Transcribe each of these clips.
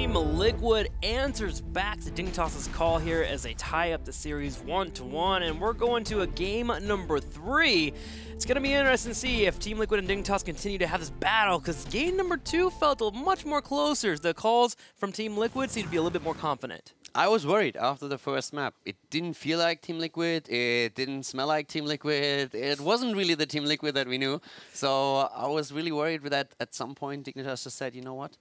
Team Liquid answers back to Dignitas' call here as they tie up the series 1-1, and we're going to a game number 3. It's going to be interesting to see if Team Liquid and Dignitas continue to have this battle, because game number 2 felt much more closer. The calls from Team Liquid seem to be a little bit more confident. I was worried after the first map. It didn't feel like Team Liquid. It didn't smell like Team Liquid. It wasn't really the Team Liquid that we knew. So I was really worried that at some point Dignitas just said, you know what?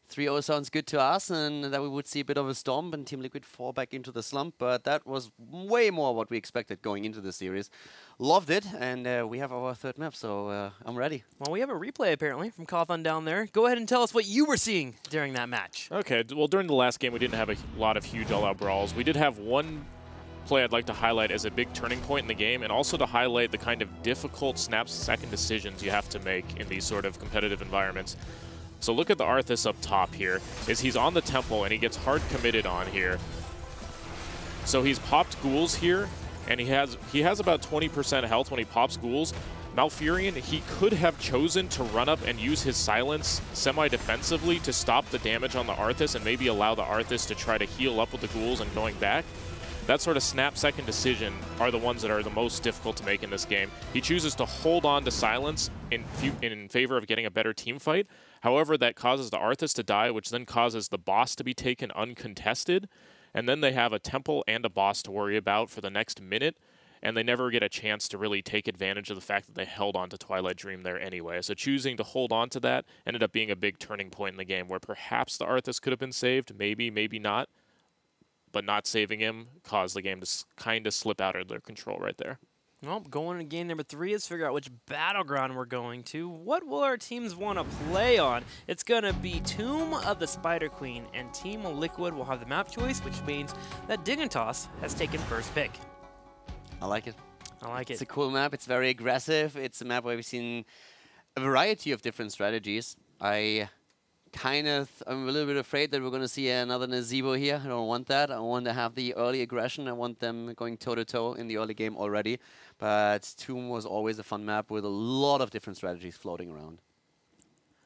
3-0 sounds good to us, and that we would see a bit of a stomp and Team Liquid fall back into the slump. But that was way more what we expected going into the series. Loved it, and we have our third map, so I'm ready. Well, we have a replay apparently from Kothan down there. Go ahead and tell us what you were seeing during that match. Okay, well, during the last game, we didn't have a lot of huge all-out brawls. We did have one play I'd like to highlight as a big turning point in the game, and also to highlight the kind of difficult snap-second decisions you have to make in these sort of competitive environments. So look at the Arthas up top here. He's on the temple and he gets hard committed on here. So he's popped ghouls here, and he has about 20% health when he pops ghouls. Malfurion, he could have chosen to run up and use his silence semi-defensively to stop the damage on the Arthas and maybe allow the Arthas to try to heal up with the ghouls and going back. That sort of snap-second decision are the ones that are the most difficult to make in this game. He chooses to hold on to silence in favor of getting a better team fight. However, that causes the Arthas to die, which then causes the boss to be taken uncontested. And then they have a temple and a boss to worry about for the next minute. And they never get a chance to really take advantage of the fact that they held on to Twilight Dream there anyway. So choosing to hold on to that ended up being a big turning point in the game where perhaps the Arthas could have been saved, maybe, maybe not. But not saving him caused the game to kind of slip out of their control right there. Well, going to game number 3 is figure out which battleground we're going to. What will our teams want to play on? It's going to be Tomb of the Spider Queen, and Team Liquid will have the map choice, which means that Dignitas has taken first pick. I like it. I like it. It's a cool map. It's very aggressive. It's a map where we've seen a variety of different strategies. I'm a little bit afraid that we're going to see another Nazebo here. I don't want that. I want to have the early aggression. I want them going toe-to-toe in the early game already. But Tomb was always a fun map with a lot of different strategies floating around.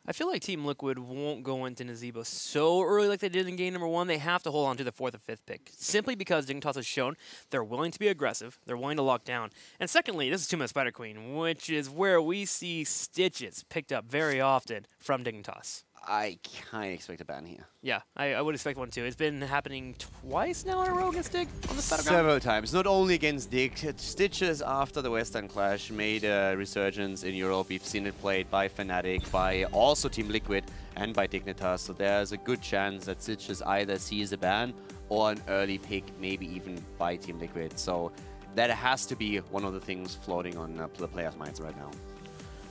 I feel like Team Liquid won't go into Nazebo so early like they did in game number 1. They have to hold on to the 4th or 5th pick, simply because Dignitas has shown they're willing to be aggressive, they're willing to lock down. And secondly, this is Tomb of the Spider Queen, which is where we see Stitches picked up very often from Dignitas. I kind of expect a ban here. Yeah, I would expect one too. It's been happening twice now in a row against Dig on this battleground. Several times, not only against Dig. Stitches after the Western Clash made a resurgence in Europe. We've seen it played by Fnatic, by also Team Liquid, and by Dignitas. So there's a good chance that Stitches either sees a ban or an early pick, maybe even by Team Liquid. So that has to be one of the things floating on the players' minds right now.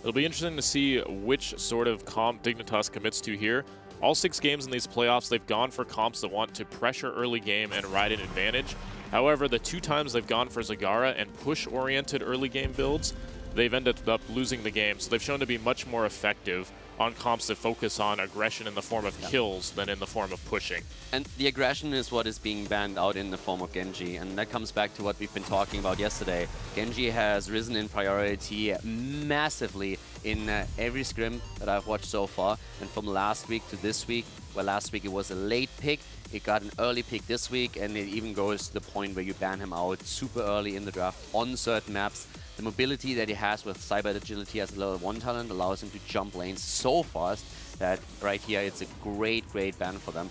It'll be interesting to see which sort of comp Dignitas commits to here. All 6 games in these playoffs, they've gone for comps that want to pressure early game and ride an advantage. However, the 2 times they've gone for Zagara and push-oriented early game builds, they've ended up losing the game. So they've shown to be much more effective on comps that focus on aggression in the form of kills than in the form of pushing. And the aggression is what is being banned out in the form of Genji, and that comes back to what we've been talking about yesterday. Genji has risen in priority massively in every scrim that I've watched so far, and from last week to this week, well, last week it was a late pick, it got an early pick this week, and it even goes to the point where you ban him out super early in the draft on certain maps. The mobility that he has with Cyber Agility as a level 1 talent allows him to jump lanes so fast that right here it's a great ban for them.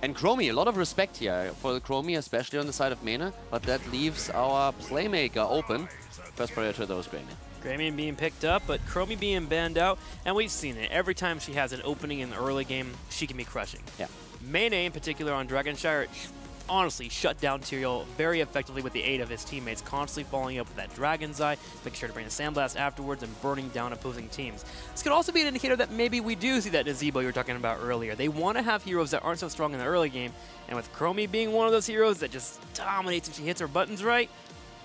And Chromie, a lot of respect here for Chromie, especially on the side of Mena, but that leaves our Playmaker open. First priority though is Greymane. Greymane being picked up, but Chromie being banned out, and we've seen it. Every time she has an opening in the early game, she can be crushing. Yeah. Mena in particular on Dragonshire, honestly shut down Tyrael very effectively with the aid of his teammates, constantly following up with that Dragon's Eye, making sure to bring the Sandblast afterwards and burning down opposing teams. This could also be an indicator that maybe we do see that Nazebo you were talking about earlier. They want to have heroes that aren't so strong in the early game, and with Chromie being one of those heroes that just dominates if she hits her buttons right,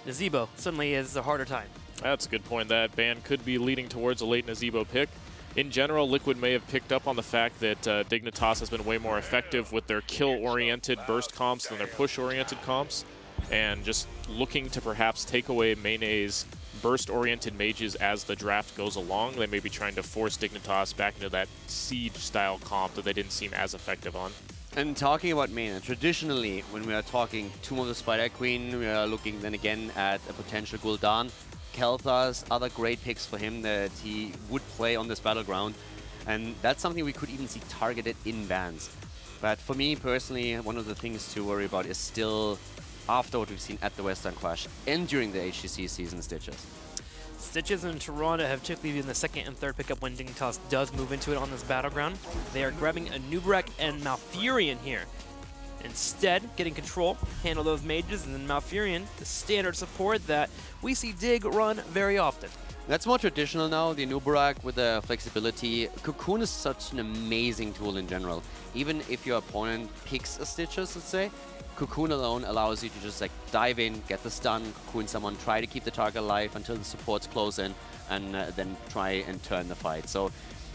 Nazebo suddenly is a harder time. That's a good point. That ban could be leading towards a late Nazebo pick. In general, Liquid may have picked up on the fact that Dignitas has been way more effective with their kill-oriented burst comps than their push-oriented comps, and just looking to perhaps take away Mene's burst-oriented mages as the draft goes along. They may be trying to force Dignitas back into that siege-style comp that they didn't seem as effective on. And talking about main, traditionally, when we are talking Tomb of the Spider Queen, we are looking then again at a potential Gul'dan. Kel'Thas, other great picks for him that he would play on this battleground. And that's something we could even see targeted in bans. But for me personally, one of the things to worry about is still, after what we've seen at the Western Clash and during the HGC season, Stitches. Stitches and Toronto have typically been the second and third pickup when Dignitas does move into it on this battleground. They are grabbing a Nubrek and Malfurion here. Instead, getting control, handle those mages, and then Malfurion, the standard support that we see Dig run very often. That's more traditional now, the Nubarak with the flexibility. Cocoon is such an amazing tool in general. Even if your opponent picks a Stitches, let's say, Cocoon alone allows you to just like dive in, get the stun, Cocoon someone, try to keep the target alive until the supports close in, and then try and turn the fight. So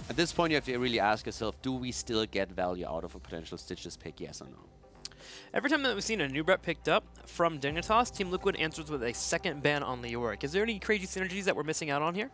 at this point you have to really ask yourself, do we still get value out of a potential Stitches pick, yes or no? Every time that we've seen a Nubrek picked up from Dignitas, Team Liquid answers with a second ban on Leoric. Is there any crazy synergies that we're missing out on here?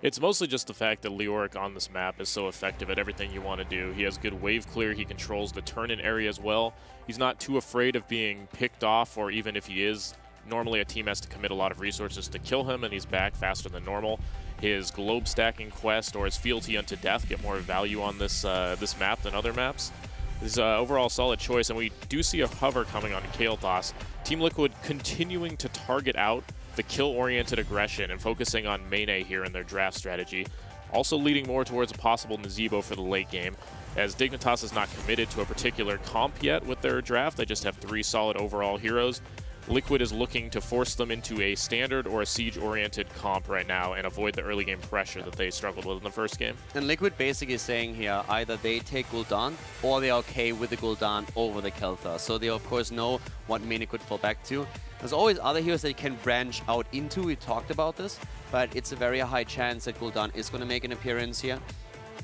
It's mostly just the fact that Leoric on this map is so effective at everything you want to do. He has good wave clear, he controls the turn-in area as well. He's not too afraid of being picked off, or even if he is, normally a team has to commit a lot of resources to kill him, and he's back faster than normal. His globe stacking quest or his fealty unto death get more value on this this map than other maps. This is an overall solid choice, and we do see a hover coming on Kel'Thas. Team Liquid continuing to target out the kill-oriented aggression and focusing on Mene here in their draft strategy. Also leading more towards a possible Nazeebo for the late game, as Dignitas is not committed to a particular comp yet with their draft. They just have 3 solid overall heroes. Liquid is looking to force them into a standard or a siege-oriented comp right now and avoid the early game pressure that they struggled with in the first game. And Liquid basically is saying here, either they take Gul'dan or they're okay with the Gul'dan over the Kel'Thas. So they of course know what Mene could fall back to. There's always other heroes they can branch out into, we talked about this, but it's a very high chance that Gul'dan is going to make an appearance here.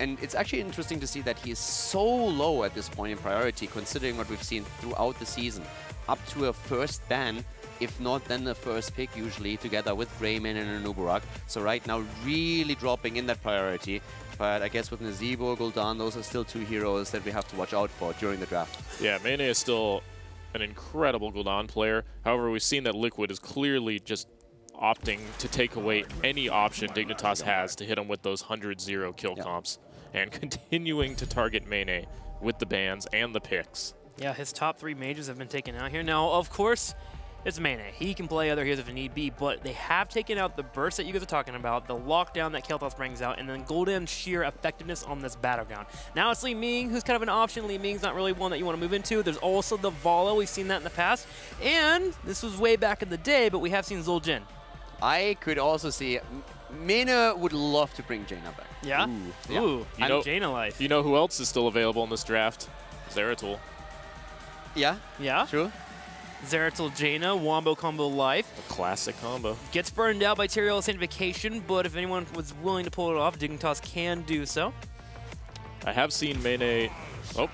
And it's actually interesting to see that he is so low at this point in priority, considering what we've seen throughout the season. Up to a first ban, if not then the first pick usually, together with Greyman and Nubarak. So right now really dropping in that priority. But I guess with Nazeebo, Gul'dan, those are still 2 heroes that we have to watch out for during the draft. Yeah, Mene is still an incredible Gul'dan player. However, we've seen that Liquid is clearly just opting to take away any option Dignitas has to hit him with those 100-0 kill comps, and continuing to target Mene with the bans and the picks. Yeah, his top 3 mages have been taken out here. Now, of course, it's Mene. He can play other heroes if need be, but they have taken out the burst that you guys are talking about, the lockdown that Kel'Thas brings out, and then Gul'dan's sheer effectiveness on this battleground. Now it's Li Ming, who's kind of an option. Li Ming's not really one that you want to move into. There's also the Vala. We've seen that in the past. And this was way back in the day, but we have seen Zul'jin. I could also see Mene would love to bring Jaina back. Yeah? Ooh, yeah. Ooh, you know, Jaina life. You know who else is still available in this draft? Zeratul. Yeah? Yeah? True. Zeratul Jaina, Wombo combo life. A classic combo. Gets burned out by Tyrael Sanctification, but if anyone was willing to pull it off, Dignitas can do so. I have seen Mene... Oh.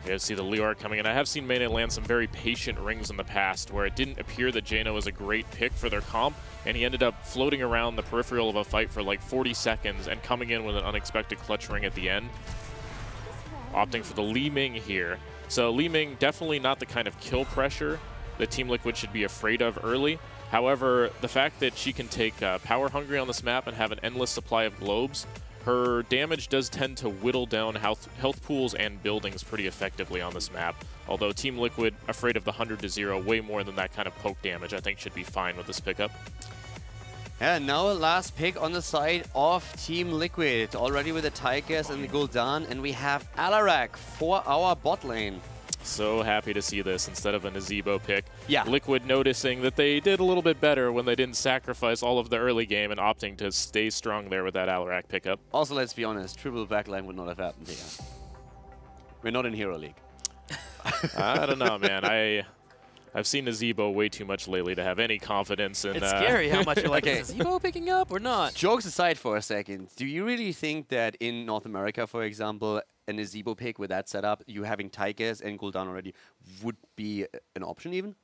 You guys see the Leoric coming in. I have seen Mene land some very patient rings in the past where it didn't appear that Jaina was a great pick for their comp, and he ended up floating around the peripheral of a fight for like 40 seconds and coming in with an unexpected clutch ring at the end. Opting for the Li Ming here. So Li Ming, definitely not the kind of kill pressure that Team Liquid should be afraid of early. However, the fact that she can take Power Hungry on this map and have an endless supply of globes, her damage does tend to whittle down health pools and buildings pretty effectively on this map. Although Team Liquid, afraid of the 100-0 way more than that kind of poke damage, I think should be fine with this pickup. And now a last pick on the side of Team Liquid, already with the Tigers and the Gul'dan, and we have Alarak for our bot lane. So happy to see this instead of a Nazeebo pick. Yeah. Liquid noticing that they did a little bit better when they didn't sacrifice all of the early game and opting to stay strong there with that Alarak pickup. Also, let's be honest, triple backline would not have happened here. We're not in Hero League. I don't know, man. I've seen Nazeebo way too much lately to have any confidence in... It's scary how much you're like, is Nazeebo picking up or not? Jokes aside for a second, do you really think that in North America, for example, a Nazeebo pick with that setup, you having Tigers and Gul'dan already, would be an option even?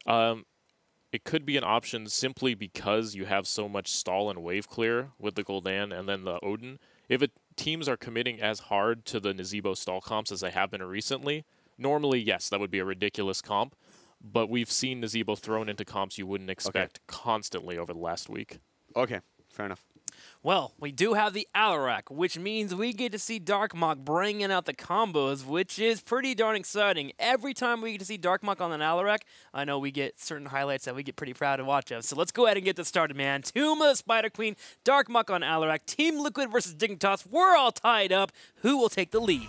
It could be an option simply because you have so much stall and wave clear with the Gul'dan and then the Odin. If it teams are committing as hard to the Nazeebo stall comps as they have been recently, normally, yes, that would be a ridiculous comp, but we've seen Nazeebo thrown into comps you wouldn't expect constantly over the last week. Okay, fair enough. Well, we do have the Alarak, which means we get to see Darkmok bringing out the combos, which is pretty darn exciting. Every time we get to see Darkmok on an Alarak, I know we get certain highlights that we get pretty proud to watch of. So let's go ahead and get this started, man. Tomb of the Spider Queen, Darkmok on Alarak, Team Liquid versus Dignitas. We're all tied up. Who will take the lead?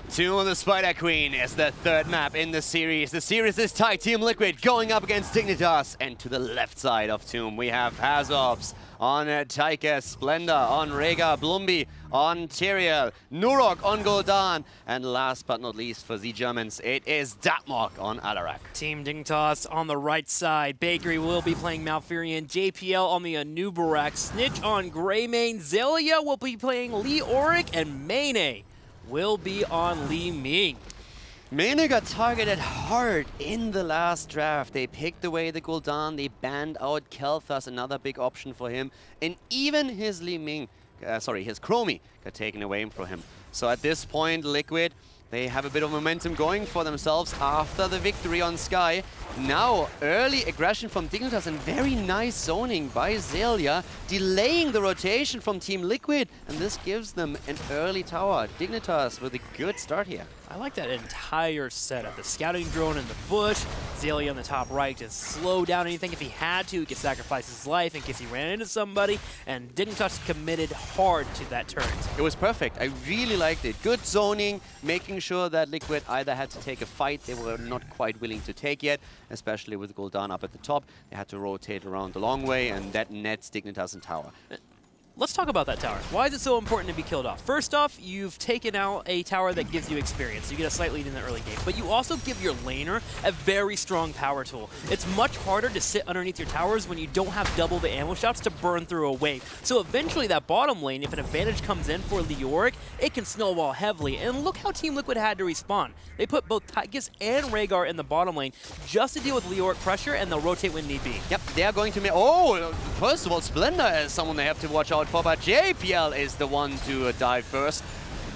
Tomb of the Spider Queen is the third map in the series. The series is tied. Team Liquid going up against Dignitas. And to the left side of Tomb, we have Hazovs on Taika, Splendor on Rega, Blumby on Tyrael, Nurok on Gul'dan, and last but not least for the Germans, it is Darkmok on Alarak. Team Dignitas on the right side. Bakery will be playing Malfurion, JPL on the Anubarak, Snitch on Greymane, Zelia will be playing Leoric, and Mane will be on Li Ming. Mane got targeted hard in the last draft. They picked away the Gul'dan, they banned out Kel'Thas, another big option for him, and even his his Chromie got taken away from him. So at this point, Liquid, they have a bit of momentum going for themselves after the victory on Sky. Now, early aggression from Dignitas and very nice zoning by Zelia, delaying the rotation from Team Liquid, and this gives them an early tower. Dignitas with a good start here. I like that entire setup. The scouting drone in the bush, Zelia on the top right to slow down anything if he had to. He could sacrifice his life in case he ran into somebody, and Dignitas committed hard to that turret. It was perfect. I really liked it. Good zoning, making sure that Liquid either had to take a fight they were not quite willing to take yet, especially with Gul'dan up at the top. They had to rotate around the long way, and that nets Dignitas in tower. Let's talk about that tower. Why is it so important to be killed off? First off, you've taken out a tower that gives you experience. You get a slight lead in the early game. But you also give your laner a very strong power tool. It's much harder to sit underneath your towers when you don't have double the ammo shots to burn through a wave. So eventually that bottom lane, if an advantage comes in for Leoric, it can snowball heavily. And look how Team Liquid had to respond. They put both Tychus and Rhaegar in the bottom lane just to deal with Leoric pressure, and they'll rotate when need be. Yep, they are going to make... Oh, first of all, Splendor is someone they have to watch out for, but JPL is the one to die first.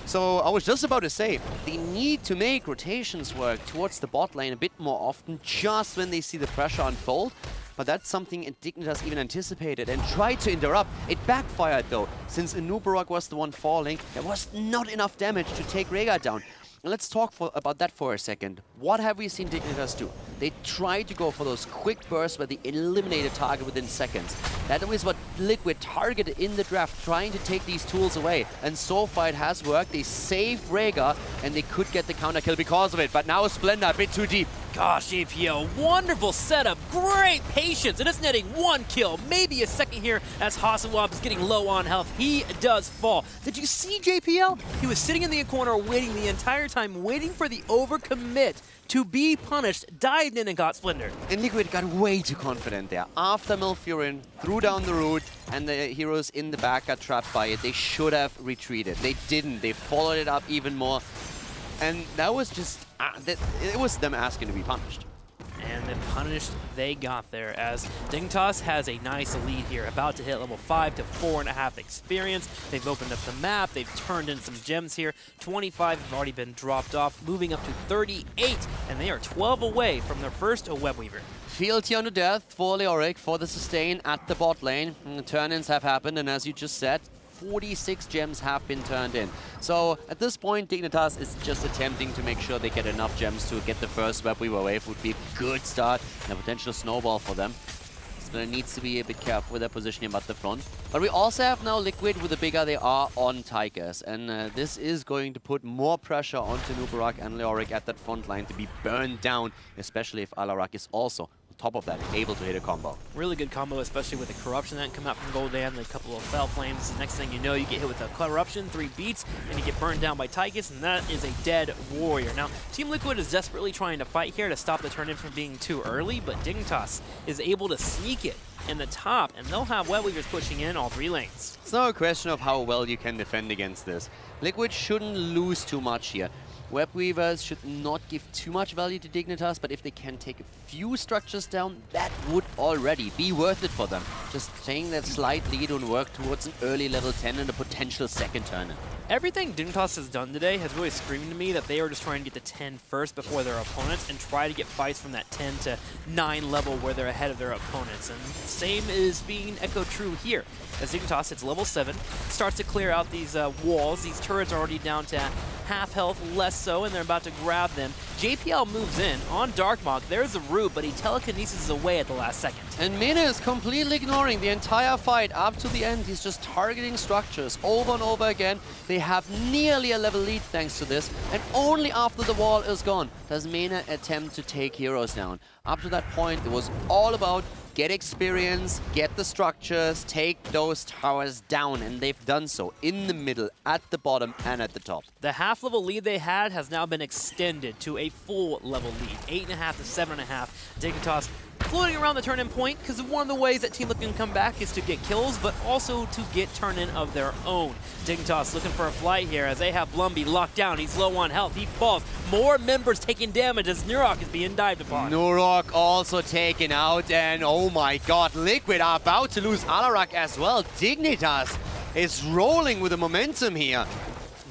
So I was just about to say, they need to make rotations work towards the bot lane a bit more often, just when they see the pressure unfold. But that's something Dignitas even anticipated and tried to interrupt. It backfired though. Since Anubarak was the one falling, there was not enough damage to take Rhaegar down. Let's talk about that for a second. What have we seen Dignitas do? They tried to go for those quick bursts where they eliminate a target within seconds. That was what Liquid targeted in the draft, trying to take these tools away. And so far it has worked. They saved Rhaegar and they could get the counter kill because of it. But now Splendor a bit too deep. Gosh, JPL, wonderful setup, great patience, and it's netting one kill, maybe a second here as Hasselwab is getting low on health. He does fall. Did you see JPL? He was sitting in the corner waiting the entire time, waiting for the overcommit to be punished, dived in and got Splendor. And Liquid got way too confident there. After Malfurion threw down the root and the heroes in the back got trapped by it, they should have retreated. They didn't. They followed it up even more. And that was just, it was them asking to be punished. And then punished they got there, as Dignitas has a nice lead here, about to hit level 5 to 4.5 experience. They've opened up the map, they've turned in some gems here. 25 have already been dropped off, moving up to 38, and they are 12 away from their first Webweaver. Fealty on the death for Leoric for the sustain at the bot lane. Turn-ins have happened, and as you just said, 46 gems have been turned in. So at this point, Dignitas is just attempting to make sure they get enough gems to get the first Webweaver wave. Would be a good start and a potential snowball for them. So it needs to be a bit careful with their positioning at the front. But we also have now Liquid with the bigger they are on Tigers. And this is going to put more pressure onto Anubarak and Leoric at that front line to be burned down, especially if Alarak is also top of that, able to hit a combo. Really good combo, especially with the Corruption that can come out from Gul'dan and a couple of Fell Flames. The next thing you know, you get hit with a Corruption, 3 beats, and you get burned down by Tychus, and that is a dead warrior. Now, Team Liquid is desperately trying to fight here to stop the turn-in from being too early, but Dignitas is able to sneak it in the top, and they'll have Web Weavers pushing in all 3 lanes. It's not a question of how well you can defend against this. Liquid shouldn't lose too much here. Web Weavers should not give too much value to Dignitas, but if they can take a few structures down, that would already be worth it for them. Just taking that slight lead and work towards an early level 10 and a potential second turn. Everything Dignitas has done today has really screamed to me that they are just trying to get to 10 first before their opponents and try to get fights from that 10 to 9 level where they're ahead of their opponents. And same is being echoed true here. As Dignitas hits level 7, starts to clear out these walls. These turrets are already down to half health, less so, and they're about to grab them. JPL moves in on Darkmog. There's the root, but he telekinesis away at the last second. And Mina is completely ignoring the entire fight up to the end. He's just targeting structures over and over again. They have nearly a level lead thanks to this, and only after the wall is gone does Mina attempt to take heroes down. Up to that point, it was all about get experience, get the structures, take those towers down, and they've done so in the middle, at the bottom, and at the top. The half-level lead they had has now been extended to a full level lead, 8.5 to 7.5. Dignitas floating around the turn-in point, because one of the ways that Team Liquid can come back is to get kills, but also to get turn-in of their own. Dignitas looking for a flight here as they have Blumby locked down. He's low on health. He falls. More members taking damage as Nurok is being dived upon. Nurok also taken out, and oh my god, Liquid are about to lose Alarak as well. Dignitas is rolling with the momentum here.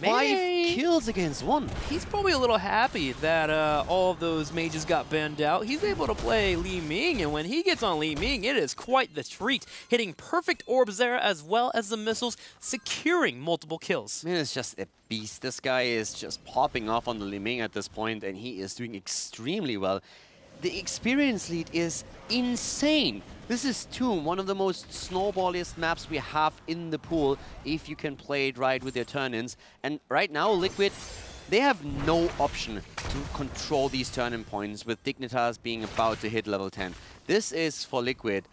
5 kills against 1. He's probably a little happy that all of those mages got banned out. He's able to play Li Ming, and when he gets on Li Ming, it is quite the treat. Hitting perfect orbs there as well as the missiles, securing multiple kills. Man, it's just a beast. This guy is just popping off on the Li Ming at this point, and he is doing extremely well. The experience lead is insane. This is Tomb, one of the most snowballiest maps we have in the pool, if you can play it right with your turn-ins. And right now, Liquid, they have no option to control these turn-in points, with Dignitas being about to hit level 10. This is, for Liquid,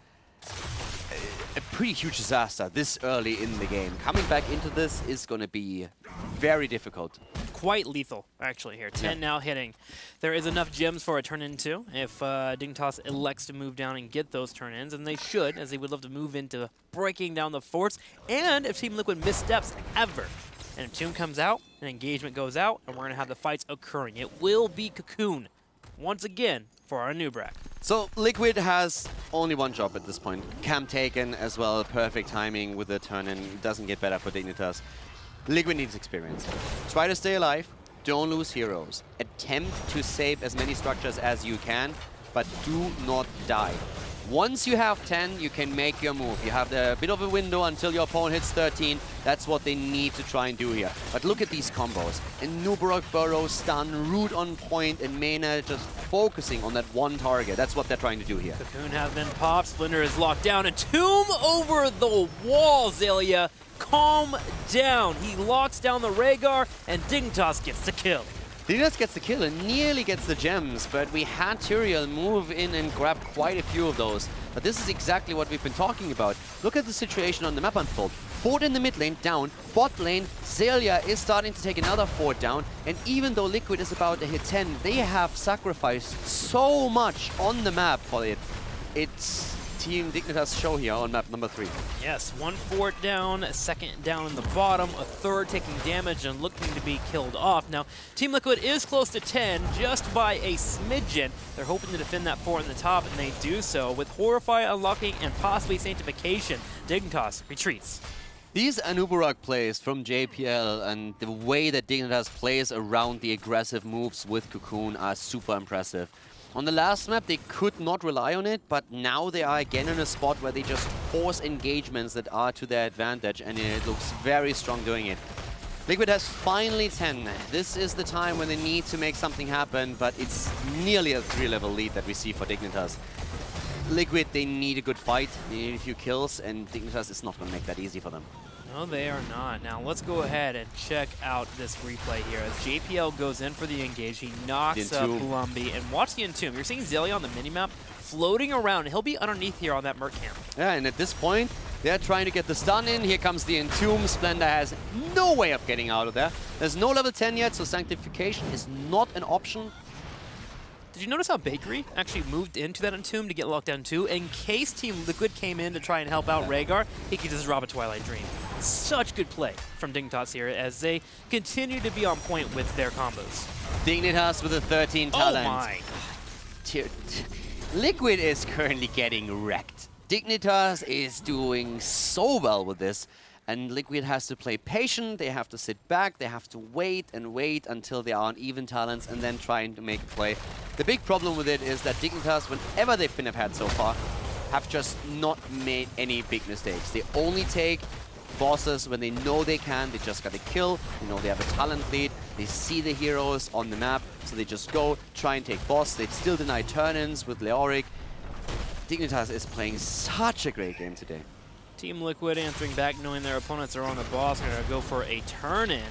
a pretty huge disaster this early in the game. Coming back into this is going to be very difficult. Quite lethal, actually, here. 10 now hitting. There is enough gems for a turn-in too, if Dignitas elects to move down and get those turn-ins, and they should, as they would love to move into breaking down the forts, and if Team Liquid missteps ever. And if Tomb comes out, an engagement goes out, and we're going to have the fights occurring. It will be Cocoon, once again, for our Nubrak. So Liquid has only one job at this point. Camp taken as well, perfect timing with the turn-in. Doesn't get better for Dignitas. Liquid needs experience. Try to stay alive, don't lose heroes. Attempt to save as many structures as you can, but do not die. Once you have 10, you can make your move. You have a bit of a window until your opponent hits 13. That's what they need to try and do here. But look at these combos. And Nubarok, Burrow, stun, root on point, and Mena just focusing on that one target. That's what they're trying to do here. Cocoon has been popped, Splinter is locked down, and Tomb over the wall, Zelia. Calm down. He locks down the Rhaegar, and Dignitas gets the kill. Dignitas gets the kill and nearly gets the gems, but we had Tyrael move in and grab quite a few of those. But this is exactly what we've been talking about. Look at the situation on the map unfold. Fort in the mid lane down, bot lane, Zelia is starting to take another fort down, and even though Liquid is about to hit 10, they have sacrificed so much on the map for it. It's Team Dignitas show here on map number 3. Yes, 1 fort down, a second down in the bottom, a third taking damage and looking to be killed off. Now, Team Liquid is close to 10 just by a smidgen. They're hoping to defend that fort in the top, and they do so. With Horrify unlocking and possibly Sanctification, Dignitas retreats. These Anubarak plays from JPL and the way that Dignitas plays around the aggressive moves with Cocoon are super impressive. On the last map, they could not rely on it, but now they are again in a spot where they just force engagements that are to their advantage, and it looks very strong doing it. Liquid has finally 10. This is the time when they need to make something happen, but it's nearly a 3-level lead that we see for Dignitas. Liquid, they need a good fight, they need a few kills, and Dignitas is not going to make that easy for them. No, they are not. Now, let's go ahead and check out this replay here. As JPL goes in for the engage, he knocks up Blumby, and watch the Entomb. You're seeing Zelia on the minimap floating around. He'll be underneath here on that Merc camp. Yeah, and at this point, they're trying to get the stun in. Here comes the Entomb. Splendor has no way of getting out of there. There's no level 10 yet, so Sanctification is not an option. Did you notice how Bakery actually moved into that Entomb to get locked down too? In case Team Liquid came in to try and help out Rhaegar, he could just rob a Twilight Dream. Such good play from Dignitas here as they continue to be on point with their combos. Dignitas with a 13 talent. Oh my. Liquid is currently getting wrecked. Dignitas is doing so well with this. And Liquid has to play patient, they have to sit back, they have to wait and wait until they are on even talents and then trying to make a play. The big problem with it is that Dignitas, whenever they've been had so far, have just not made any big mistakes. They only take bosses when they know they can, they just got to kill, they know they have a talent lead, they see the heroes on the map, so they just go, try and take boss. They still deny turn-ins with Leoric. Dignitas is playing such a great game today. Team Liquid answering back, knowing their opponents are on the boss, and going to go for a turn-in.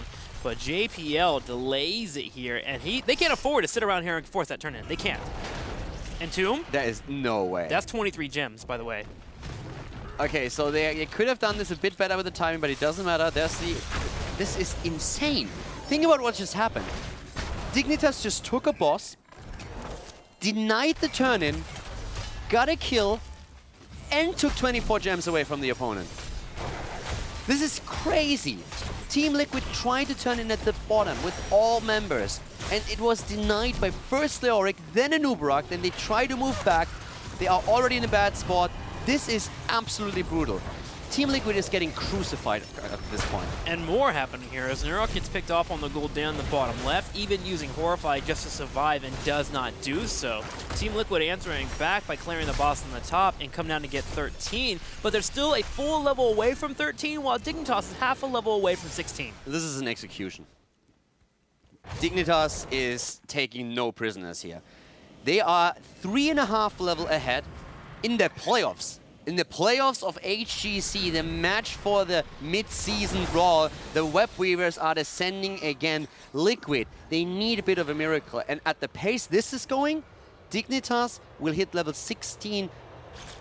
But JPL delays it here, and they can't afford to sit around here and force that turn-in. They can't. Entomb? There is no way. That's 23 gems, by the way. Okay, so they could have done this a bit better with the timing, but it doesn't matter. This is insane. Think about what just happened. Dignitas just took a boss, denied the turn-in, got a kill, and took 24 gems away from the opponent. This is crazy. Team Liquid tried to turn in at the bottom with all members, and it was denied by first Leoric, then Anubarak, then they try to move back. They are already in a bad spot. This is absolutely brutal. Team Liquid is getting crucified at this point. And more happening here as Nurok gets picked off on the gold down the bottom left, even using Horrify just to survive and does not do so. Team Liquid answering back by clearing the boss on the top and come down to get 13, but they're still a full level away from 13, while Dignitas is half a level away from 16. This is an execution. Dignitas is taking no prisoners here. They are 3.5 level ahead in the playoffs. In the playoffs of HGC, the match for the mid-season brawl, the Web Weavers are descending again. Liquid, they need a bit of a miracle. And at the pace this is going, Dignitas will hit level 16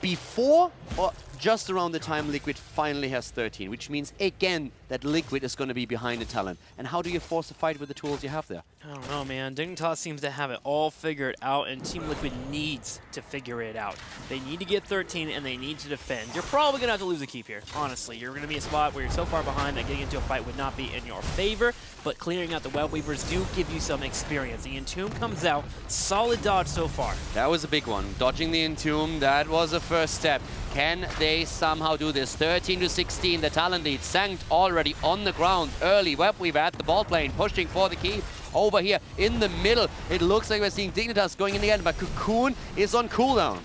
before or just around the time Liquid finally has 13, which means again that Liquid is going to be behind the talent. And how do you force a fight with the tools you have there? I don't know, man. Dignitas seems to have it all figured out, and Team Liquid needs to figure it out. They need to get 13, and they need to defend. You're probably going to have to lose a keep here, honestly. You're going to be a spot where you're so far behind that getting into a fight would not be in your favor, but clearing out the Web Weavers do give you some experience. The Entomb comes out, solid dodge so far. That was a big one. Dodging the Entomb, that was a first step. Can they somehow do this? 13 to 16, the talent lead. Sankt already on the ground early. Web Weaver at the ball plane, pushing for the keep. Over here in the middle, it looks like we're seeing Dignitas going in again, but Cocoon is on cooldown.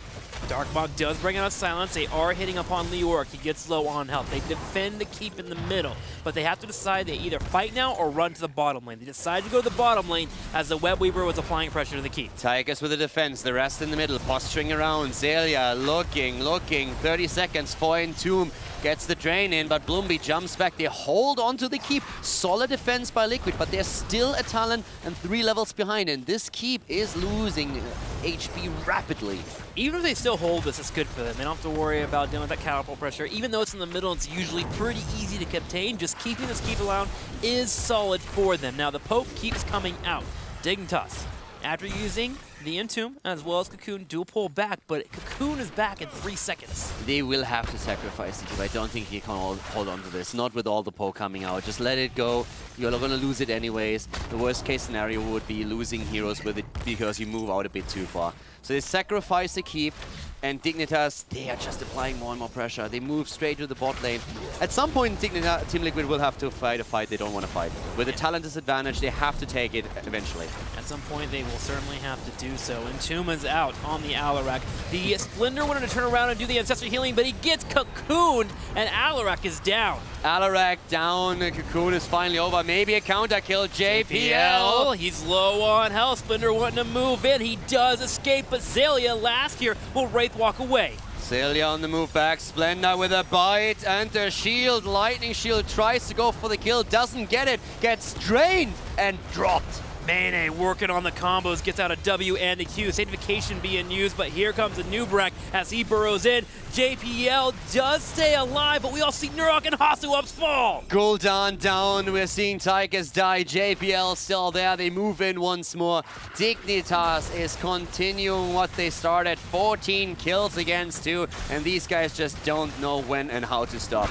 Darkmog does bring out Silence. They are hitting upon Leoric. He gets low on health. They defend the keep in the middle, but they have to decide they either fight now or run to the bottom lane. They decide to go to the bottom lane as the Web Weaver was applying pressure to the keep. Tigers with the defense, the rest in the middle, posturing around. Zelia looking, 30 seconds for Entomb. Gets the drain in, but Bloomby jumps back. They hold on to the keep. Solid defense by Liquid, but they're still a talent and 3 levels behind, and this keep is losing HP rapidly. Even if they still hold this, it's good for them. They don't have to worry about dealing with that catapult pressure. Even though it's in the middle, it's usually pretty easy to contain. Just keeping this keep around is solid for them. Now, the poke keeps coming out. Dignitas, after using the Entomb as well as Cocoon, do pull back, but Cocoon is back in 3 seconds. They will have to sacrifice the keep. I don't think he can hold on to this. Not with all the poke coming out. Just let it go. You're going to lose it anyways. The worst case scenario would be losing heroes with it because you move out a bit too far. So they sacrifice the keep, and Dignitas, they are just applying more and more pressure. They move straight to the bot lane. At some point, Team Liquid will have to fight a fight they don't want to fight. With a talent disadvantage, they have to take it eventually. At some point, they will certainly have to do so. Entomb is out on the Alarak. The Splendor wanted to turn around and do the Ancestral Healing, but he gets cocooned, and Alarak is down. Alarak down, Cocoon is finally over. Maybe a counter kill, JPL. He's low on health. Splendor wanting to move in. He does escape, but Zelia last here will Wraith walk away. Zelia on the move back, Splendor with a bite and a shield. Lightning shield tries to go for the kill, doesn't get it, gets drained and dropped. Mane working on the combos, gets out a W and a Q. Sanctification being used, but here comes the Nubrak as he burrows in. JPL does stay alive, but we all see Nurok and Hasuups fall. Gul'dan down, we're seeing Tigers die. JPL still there, they move in once more. Dignitas is continuing what they started. 14 kills against 2, and these guys just don't know when and how to stop.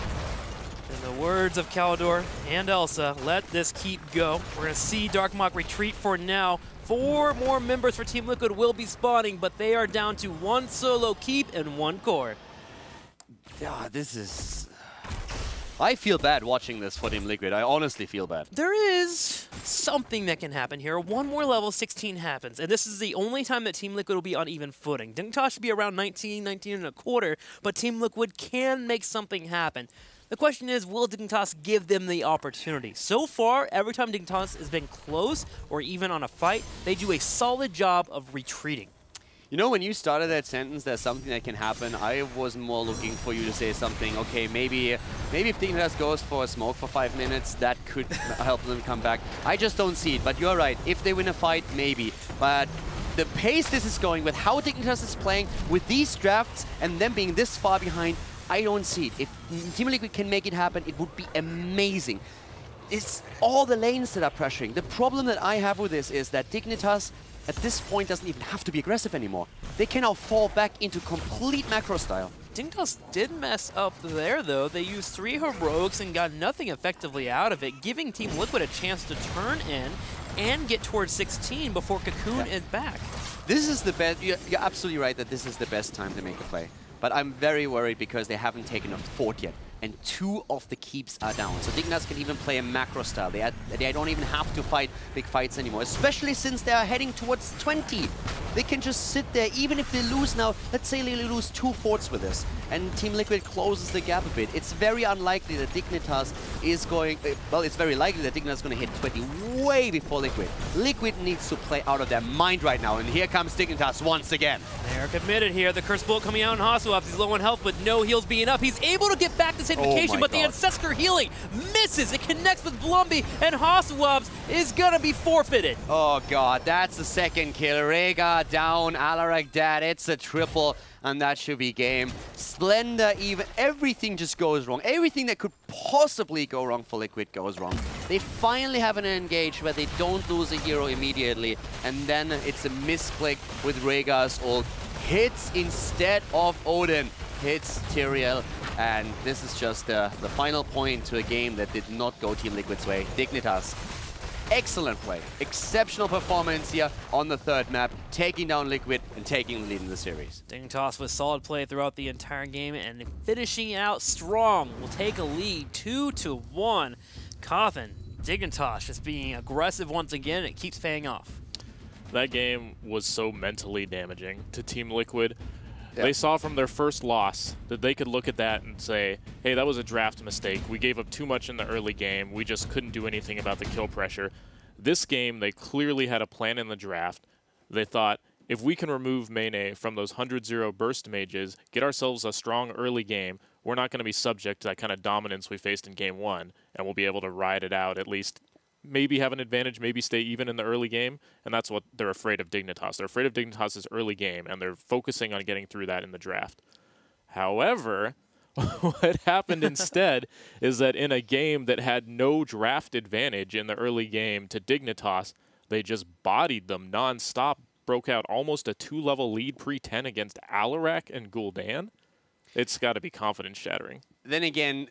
In the words of Caldor and Elsa, let this keep go. We're going to see Darkmok retreat for now. 4 more members for Team Liquid will be spawning, but they are down to 1 solo keep and 1 core. Yeah, this is... I feel bad watching this for Team Liquid. I honestly feel bad. There is something that can happen here. 1 more level 16 happens, and this is the only time that Team Liquid will be on even footing. Dignitas should be around 19 and a quarter, but Team Liquid can make something happen. The question is, will Dignitas give them the opportunity? So far, every time Dignitas has been close or even on a fight, they do a solid job of retreating. You know, when you started that sentence, there's something that can happen. I was more looking for you to say something. Okay, maybe if Dignitas goes for a smoke for 5 minutes, that could help them come back. I just don't see it, but you're right. If they win a fight, maybe. But the pace this is going with, how Dignitas is playing, with these drafts and them being this far behind, I don't see it. If Team Liquid can make it happen, it would be amazing. It's all the lanes that are pressuring. The problem that I have with this is that Dignitas at this point doesn't even have to be aggressive anymore. They can now fall back into complete macro style. Dignitas did mess up there, though. They used 3 heroics and got nothing effectively out of it, giving Team Liquid a chance to turn in and get towards 16 before Cocoon is back. This is the best. You're absolutely right that this is the best time to make a play. But I'm very worried because they haven't taken a fort yet, and 2 of the keeps are down. So Dignitas can even play a macro style. They don't even have to fight big fights anymore, especially since they are heading towards 20. They can just sit there, even if they lose now. Let's say they lose 2 forts with this, and Team Liquid closes the gap a bit. It's very unlikely that Dignitas is going... well, it's very likely that Dignitas is going to hit 20 way before Liquid. Liquid needs to play out of their mind right now, and here comes Dignitas once again. They're committed here. The Curse Bolt coming out on Hasuups. He's low on health, but no heals being up. He's able to get back to Sanctification, but the Ancestor healing misses. It connects with Blumby, and Hasuups is going to be forfeited. Oh god, that's the 2nd kill. Rega down, Alarak dead. It's a triple, and that should be game. Splendor even. Everything just goes wrong. Everything that could possibly go wrong for Liquid goes wrong. They finally have an engage where they don't lose a hero immediately, and then it's a misclick with Rega's ult. Hits instead of Odin. Hits Tyrael, and this is just the final point to a game that did not go Team Liquid's way. Dignitas, excellent play. Exceptional performance here on the 3rd map, taking down Liquid and taking the lead in the series. Dignitas with solid play throughout the entire game and finishing out strong. Will take a lead 2-1. Coffin, Dignitas just being aggressive once again. It keeps paying off. That game was so mentally damaging to Team Liquid. Yeah. They saw from their first loss that they could look at that and say, hey, that was a draft mistake. We gave up too much in the early game. We just couldn't do anything about the kill pressure. This game, they clearly had a plan in the draft. They thought, if we can remove Mane from those 100-0 burst mages, get ourselves a strong early game, we're not going to be subject to that kind of dominance we faced in Game 1, and we'll be able to ride it out, at least maybe have an advantage, maybe stay even in the early game, and that's what they're afraid of Dignitas. They're afraid of Dignitas' early game, and they're focusing on getting through that in the draft. However, what happened instead is that in a game that had no draft advantage in the early game to Dignitas, they just bodied them non-stop, broke out almost a 2-level lead pre-10 against Alarak and Gul'dan. It's got to be confidence-shattering. Then again,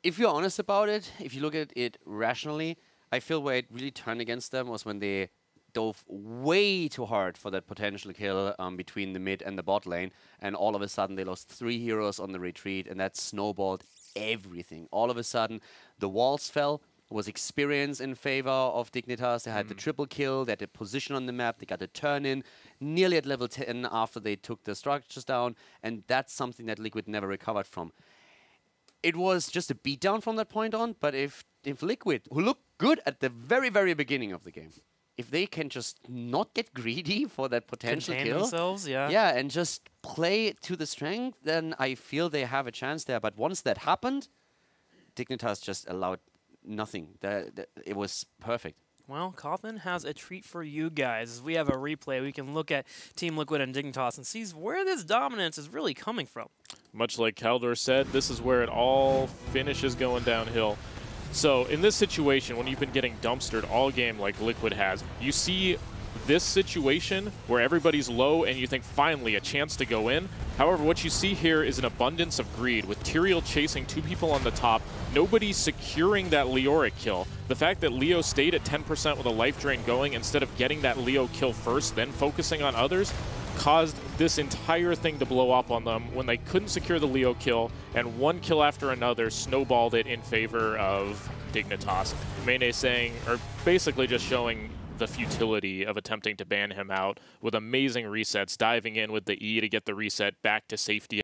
if you're honest about it, if you look at it rationally, I feel where it really turned against them was when they dove way too hard for that potential kill between the mid and the bot lane, and all of a sudden they lost 3 heroes on the retreat, and that snowballed everything. All of a sudden, the walls fell, was experience in favor of Dignitas. They had the triple kill, they had the position on the map, they got the turn in, nearly at level 10 after they took the structures down, and that's something that Liquid never recovered from. It was just a beatdown from that point on, but if Liquid, who looked good at the very, very beginning of the game, if they can just not get greedy for that potential kill, themselves, yeah, and just play to the strength, then I feel they have a chance there. But once that happened, Dignitas just allowed nothing. It was perfect. Well, Kaufman has a treat for you guys. We have a replay. We can look at Team Liquid and Dignitas and see where this dominance is really coming from. Much like Kaldor said, this is where it all finishes going downhill. So in this situation, when you've been getting dumpstered all game like Liquid has, you see this situation where everybody's low and you think finally a chance to go in. However, what you see here is an abundance of greed with Tyrael chasing 2 people on the top, nobody securing that Leoric kill. The fact that Leo stayed at 10% with a life drain going instead of getting that Leo kill first, then focusing on others, caused this entire thing to blow up on them when they couldn't secure the Leo kill, and one kill after another snowballed it in favor of Dignitas. Mene saying, or basically just showing the futility of attempting to ban him out with amazing resets, diving in with the E to get the reset back to safety.